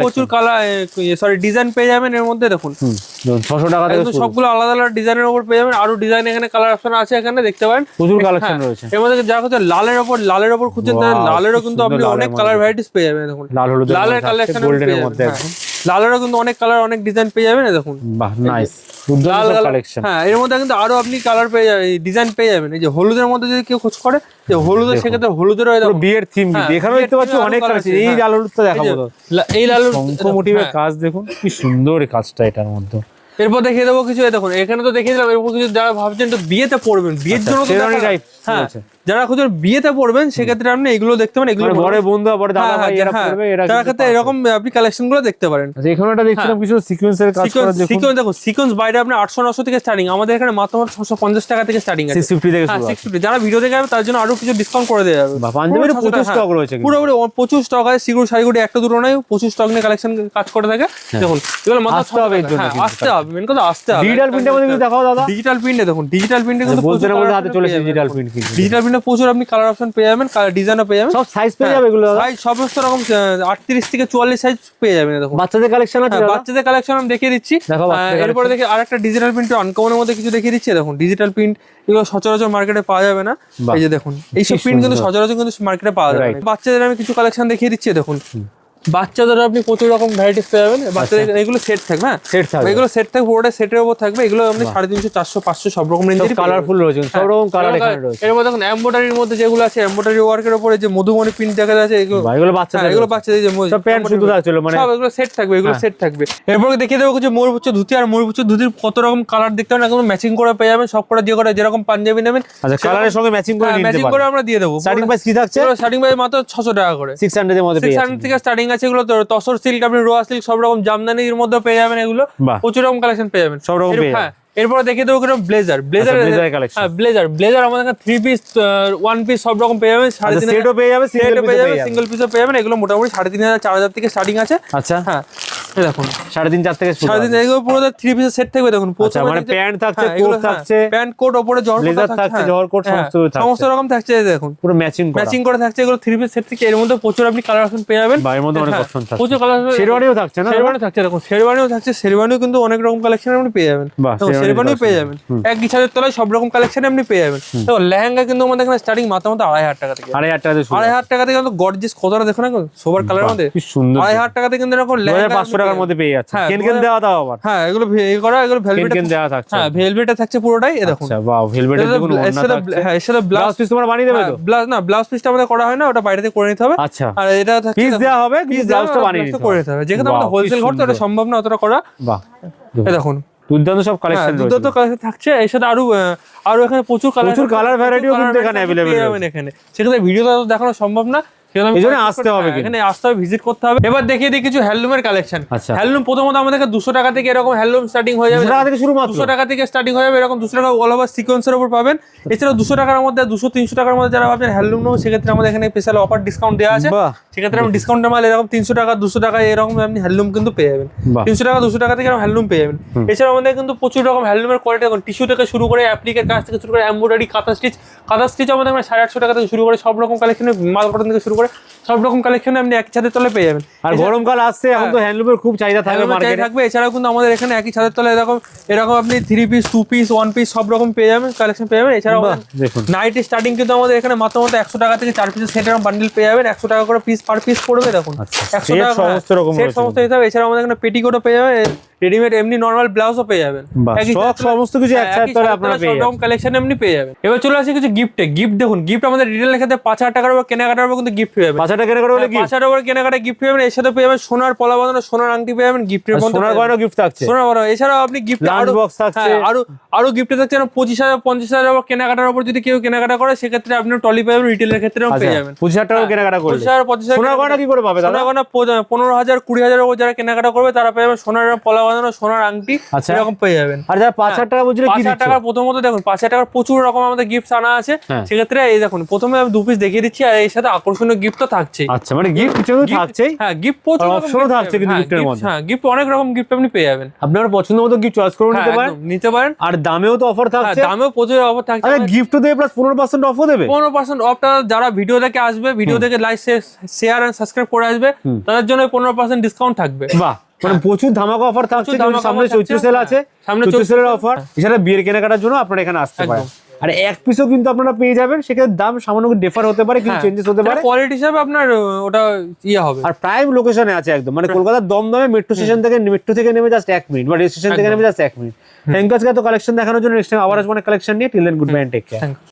প্রচুর কালার, সরি ডিজাইন পেয়ে যাবেন এর মধ্যে। দেখুন 600 টাকা থেকে সবগুলো আলাদা আলাদা ডিজাইনের উপর পেয়ে যাবেন। আরো ডিজাইন এখানে কালার অপশন আছে, এখানে দেখতে পারেন প্রচুর কালেকশন রয়েছে। এর মধ্যে যারা হচ্ছে লালের উপর খুঁজছেন, তাহলে লালেরও কিন্তু আপনি অনেক কালার ভ্যারাইটিস পেয়ে যাবেন। দেখুন লালের কালেকশন, গোল্ডেনের মধ্যে লালেরও কিন্তু অনেক কালার, অনেক ডিজাইন পেয়ে যাবেন। দেখুন বাহ নাইস কালেকশন। হ্যাঁ এর মধ্যে কিন্তু আরো আপনি কালার পেয়ে যাবেন, ডিজাইন পেয়ে যাবেন। এই যে হলুদের মধ্যে যদি কেউ খোঁজ করে, যে হলুদের, সেক্ষেত্রে হলুদেরও বিয়ের থিম, এখানেও দেখতে পাচ্ছি অনেক কালেকশন। এই লাল হলুদটা দেখাবো, এই লাল শঙ্খ মোটিভের কাজ দেখুন কি সুন্দর এই কাজটা এটার মধ্যে। এরপর দেখিয়ে দেবো কিছু, দেখুন এখানে তো দেখিয়ে দিলাম। এরপর কিছু যারা ভাবছেন তো বিয়েতে পড়বেন, বিয়ের জন্য হ্যাঁ যারা খুঁজছেন বিয়েতে পড়বেন, সেক্ষেত্রে আপনি এগুলো দেখতে পারেন। এগুলো বড় বন্ধু, বড় দাদা ভাই এরা পড়বে, তার ক্ষেত্রে এরকম আপনি কালেকশন গুলো দেখতে পারেন। এখানে একটা দেখছিলাম কিছু সিকোয়েন্সের কাজ করা, সিকোয়েন্স দেখো, সিকোয়েন্স বাইরে আপনার 800-900 থেকে স্টার্টিং, আমাদের এখানে মাত্র 650 টাকা থেকে স্টার্টিং আছে। 650 থেকে শুরু আছে। 650 যারা ভিডিও দেখে যাবে তার জন্য আরো কিছু ডিসকাউন্ট করে দেওয়া যাবে। পাঞ্জাবির প্রচুর স্টক রয়েছে, পুরোপুরি প্রচুর স্টক আছে। সিগুর শাড়িগুড়ি একটা দুটো নয়, প্রচুর স্টক নিয়ে কালেকশন কাজ করে থাকে। দেখুন এগুলো মাত্র আসতে হবে, আসতে হবে, মেন কথা আসতে হবে। ডিজিটাল প্রিন্টের মধ্যে কিছু দেখাও দাদা। ডিজিটাল প্রিন্টে দেখুন, ডিজিটাল প্রিন্টে কিন্তু বলতে হাতে চলে এসেছে ডিজিটাল প্রিন্ট, কিন্তু ডিজিটাল প্রিন্টে প্রচুর আপনি কালার অপশন পেয়ে যাবেন, কালার ডিজাইনও পেয়ে যাবেন, সব সাইজ পেয়ে যাবে এগুলো সাইজ সমস্ত রকম 38 থেকে 44 সাইজ পেয়ে যাবেন। দেখুন বাচ্চাদের কালেকশন আছে, বাচ্চাদের কালেকশন আমি দেখিয়ে দিচ্ছি। এরপরে দেখি আরেকটা ডিজিটাল প্রিন্ট আনকমনের মধ্যে কিছু দেখিয়ে দিচ্ছি। দেখুন ডিজিটাল প্রিন্ট এগুলো সচরাচর মার্কেটে পাওয়া যাবে না। এই যে দেখুন এইসব প্রিন্ট কিন্তু সচরাচর কিন্তু মার্কেটে পাওয়া যাবে না। বাচ্চাদের আমি কিছু কালেকশন দেখিয়ে দিচ্ছি। দেখুন বাচ্চাদের আপনি প্রচুর রকম ভ্যারাইটিস পেয়ে যাবেন। বাচ্চাদের এগুলো সেট থাকবে, হ্যাঁ সেট থাকবে, এগুলো সেট থাকবে, পুরোটা সেটের উপর থাকবে। এগুলো আপনি 350, 400, 500 সব রকম রেঞ্জের কালারফুল রয়েছে, সব রকম কালার এখানে রয়েছে। এর মধ্যে দেখুন এমব্রয়ডারির মধ্যে যেগুলো আছে, এমব্রয়ডারি ওয়ার্কের উপরে যে মধুমণি প্রিন্ট দেখা যাচ্ছে, এগুলো বাচ্চাদের যে সব প্যান্ট শুধু থাকছিল, মানে সব এগুলো সেট থাকবে, এগুলো সেট থাকবে। এরপর দেখিয়ে দেবো কিছু ময়ূরপুচ্ছ ধুতি, আর ময়ূরপুচ্ছ ধুতির কত রকম কালার দেখতে হবে, একদম ম্যাচিং করে পেয়ে যাবেন। সব করে দিয়ে করে যেরকম পাঞ্জাবি নেবেন, আচ্ছা কালারের সঙ্গে ম্যাচিং করে নিতে ম্যাচিং করে আমরা দিয়ে দেবো। স্টার্টিং প্রাইস কি থাকছে? স্টার্টিং প্রাইস মাত্র 600 টাকা করে, 600 এর মধ্যে পেয়ে যাবেন। 600 থেকে স্টার্টিং আছে। এগুলো তসর সিল্ক, আপনি রোয়া সিল্ক, সব রকম জামদানির মধ্যে পেয়ে যাবেন। এগুলো প্রচুর রকম কালেকশন পেয়ে যাবেন, সব রকম পেয়ে যাবেন। এরপরে দেখিয়ে দেবো কিরকম ব্লেজার কালেকশন। হ্যাঁ ব্লেজার আমাদের এখানে 3 পিস 1 পিস সব রকম পেয়ে যাবেন। 3.5 সেটও পেয়ে যাবে, সিঙ্গেল পিসও পেয়ে যাবেন। এগুলো মোটামুটি 3500 4000 থেকে স্টার্টিং আছে। আচ্ছা হ্যাঁ এই দেখুন 3.5 থেকে শুরু। 3.5 এগুলো পুরো 3 পিসের সেট থাকবে দেখুন। আচ্ছা, মানে প্যান্ট থাকছে, কোট থাকছে, প্যান্ট কোট উপরে জহর ব্লেজার থাকছে, জহর কোট সমস্ত রকম থাকছে। এই দেখুন পুরো ম্যাচিং করে থাকছে। এগুলো 3 পিস সেট থেকে এর মধ্যে প্রচুর আপনি কালার অপশন পেয়ে যাবেন। এর মধ্যে অনেক অপশন থাকছে, প্রচুর কালার। শেরওয়ানিও থাকছে না? শেরওয়ানি থাকছে দেখুন, শেরওয়ানিও থাকছে। শেরওয়ানিও কিন্তু অনেক রকম কালেকশন আপনি পেয়ে যাবেন। শেরওয়ানিও পেয়ে যাবেন একই ছাদের তলায়, সব রকম কালেকশন আপনি পেয়ে যাবেন। তো লেহেঙ্গা কিন্তু আমাদের এখানে স্টার্টিং মাত্র 2,500 টাকা থেকে। 2,500 টাকা থেকে শুরু। 2,500 টাকা থেকে কিন্তু গর্জিয়াস কতটা দেখুন না, সোবার কালারের মধ্যে কি সুন্দর। 2,500 টাকা থেকে কিন্তু এরকম লেহেঙ্গা 500 টাকার মধ্যে পেয়ে যাচ্ছে। কেন দেওয়া দাও আবার। হ্যাঁ, এগুলো করা, এগুলো ভেলভেট দেওয়া থাকছে। হ্যাঁ, ভেলভেটে থাকছে পুরোটাই। এই দেখুন। আচ্ছা, বাহ, ভেলভেটের দেখুন ওড়না থাকছে। হ্যাঁ, এর সাথে ব্লাউজ পিস তোমরা বানিয়ে দেবে তো? ব্লাউজ পিসটা আমাদের করা হয় না, ওটা বাইরে থেকে করে নিতে হবে। আচ্ছা, আর এটা থাকছে পিস দেওয়া হবে, কিন্তু ব্লাউজটা বানিয়ে করে নিতে হবে। যেখানে আমাদের হোলসেল ঘর তো ওটা সম্ভব না অতটা করা। বাহ, এই দেখুন দুর্দান্ত সব কালেকশন রয়েছে। দুর্দান্ত কালেকশন থাকছে। এর সাথে আরো এখানে প্রচুর কালার ভ্যারাইটিও কিন্তু এখানে अवेलेबल আছে এখানে। সেখানে ভিডিওটা দেখানো সম্ভব না, এজন্য আসতে হবে, এখানে আসতে হবে, ভিজিট করতে হবে। এবার দেখিয়ে দিই কিছু হ্যান্ডলুমের কালেকশন। আচ্ছা, হ্যান্ডলুম প্রথমত আমাদের 200 টাকা থেকে এরকম হ্যান্ডলুম স্টার্টিং হয়ে যাবে। 200 টাকা থেকে শুরু, মাত্র 200 টাকা থেকে স্টার্টিং হয়ে যাবে। এরকম 200 টাকা অল ওভার সিকোয়েন্সের উপর পাবেন। এছাড়া 200 টাকার মধ্যে 200-300 টাকার মধ্যে যারা ভাবছেন হ্যান্ডলুম নেবো, সেক্ষেত্রে আমাদের এখানে স্পেশাল অফার ডিসকাউন্ট দেওয়া আছে। সেক্ষেত্রে আমি ডিসকাউন্টের মাল এরকম 300 টাকা 200 টাকা এরকম আপনি হ্যান্ডলুম কিন্তু পেয়ে যাবেন। 300 টাকা 200 টাকা থেকে এরকম হ্যান্ডলুম পেয়ে যাবেন। এছাড়া আমাদের কিন্তু প্রচুর রকম হ্যান্ডলুমের কোয়ালিটি, টিস্যু থেকে শুরু করে অ্যাপ্লিকের কাজ থেকে শুরু করে এমব্রয়ডারি, কাঁথা স্টিচ আমাদের 850 টাকা থেকে শুরু করে সব রকম কালেকশনের মাল কটন থেকে শুরু করে সব রকম কালেকশন আপনি এক ছাদের তলায় পেয়ে যাবেন। আর গরমকাল আসছে, এখন তো হ্যান্ডলুমের খুব চাহিদা থাকবে মার্কেটে। এছাড়াও কিন্তু আমাদের এখানে একই ছাদের তলায় এরকম আপনি 3 পিস 2 পিস 1 পিস সব রকম পেয়ে যাবেন, কালেকশন পেয়ে যাবেন। এছাড়াও দেখুন নাইট স্টার্টিং কিন্তু আমাদের এখানে মাত্র 100 টাকা থেকে 4 পিসের সেট এরকম বান্ডিল পেয়ে যাবেন। 100 টাকা করে পিস পার পিস পড়বে দেখুন। 100 টাকা সমস্ত রকম সেট সমস্ত হিসাবে। এছাড়াও আমাদের এখানে পেটিকোটও পেয়ে যাবেন, রেডিমেড এমনি নরমাল ব্লাউজও পেয়ে যাবেন। সমস্ত কিছু একসাথে আপনারা পেয়ে যাবেন, সব রকম কালেকশন এমনি পেয়ে যাবেন। এবার চলে আসি কিছু গিফটে। গিফট দেখুন, গিফট আমাদের রিটেলের ক্ষেত্রে 5,000 টাকার উপর কেনাকাটার উপর কিন্তু গিফট পেয়ে যাবেন। 5,000 টাকা কেনাকাটা হলে 5,000 উপর কেনাকাটা গিফট পেয়ে যাবেন। এর সাথে পেয়ে যাবেন সোনার পলা বাঁধানো সোনার আংটি পেয়ে যাবেন গিফটের মধ্যে। সোনার গয়না গিফট থাকছে, সোনার গয়না। এছাড়াও আপনি গিফট লাঞ্চ বক্স থাকছে, আরো গিফটে থাকছে 25,000 50,000 উপর কেনাকাটার উপর যদি কেউ কেনাকাটা করে, সেক্ষেত্রে আপনি টলি পেয়ে যাবেন, রিটেলের ক্ষেত্রে পেয়ে যাবেন। 25,000 টাকা কেনাকাটা করলে 25,000 সোনার গয়না কি করে পাবে দাদা? সোনার গয়না 15,000 20,000 উপর যারা কেনাকাটা করবে তারা পেয়ে যাবেন সোনার পলা বাঁধানো সোনার আংটি এরকম পেয়ে যাবেন। আর যারা 5,000 টাকা বুঝলে কি 5,000 টাকার প্রথমত দেখুন 5,000 টাকার প্রচুর রকম আমাদের গিফট আনা আছে। সেক্ষেত্রে এই দেখুন প্রথমে আমি 2 পিস দেখিয়ে দিচ্ছি, আর এর সাথে আকর্ষণীয় গিফট তো থাকছেই। আচ্ছা, মানে গিফট কিছু থাকছেই। হ্যাঁ, গিফট প্রচুর অপশনও থাকছে কিন্তু গিফটের মধ্যে। হ্যাঁ, গিফট অনেক রকম গিফট আপনি পেয়ে যাবেন। আপনার পছন্দ মতো গিফট চয়েস করে নিতে পারেন। আর দামেও তো অফার থাকছে। দামেও প্রচুর অফার থাকছে। আরে গিফট দেবে প্লাস 15% অফও দেবে। 15% অফটা যারা ভিডিও দেখে আসবে, ভিডিও দেখে লাইক শেয়ার এন্ড সাবস্ক্রাইব করে আসবে, তাদের জন্য 15% ডিসকাউন্ট থাকবে। বাহ, মানে প্রচুর ধামাকা অফার থাকছে। সামনে চৈত্র সেল আছে, চৈত্র সেলের অফার। এছাড়া বিয়ের কেনাকাটার জন্য আপনারা এখানে আসতে পারেন। আর এক পিসও কিন্তু আপনারা পেয়ে যাবেন, সেক্ষেত্রে দাম সামান্য ডিফার হতে পারে, কিন্তু চেঞ্জেস হতে পারে। কোয়ালিটি হিসাবে আপনার ওটা হবে। আর প্রাইম লোকেশনে আছে একদম, মানে কলকাতার দমদমে মেট্রো থেকে নেমে জাস্ট 1 মিনিট, বা রেল স্টেশন থেকে নেমে জাস্ট 1 মিনিট। থ্যাংক ইউ আজকে এত কালেকশন দেখানোর জন্য। নেক্সট টাইম আবার আসবো অনেক কালেকশন নিয়ে। Till then good bye and take care.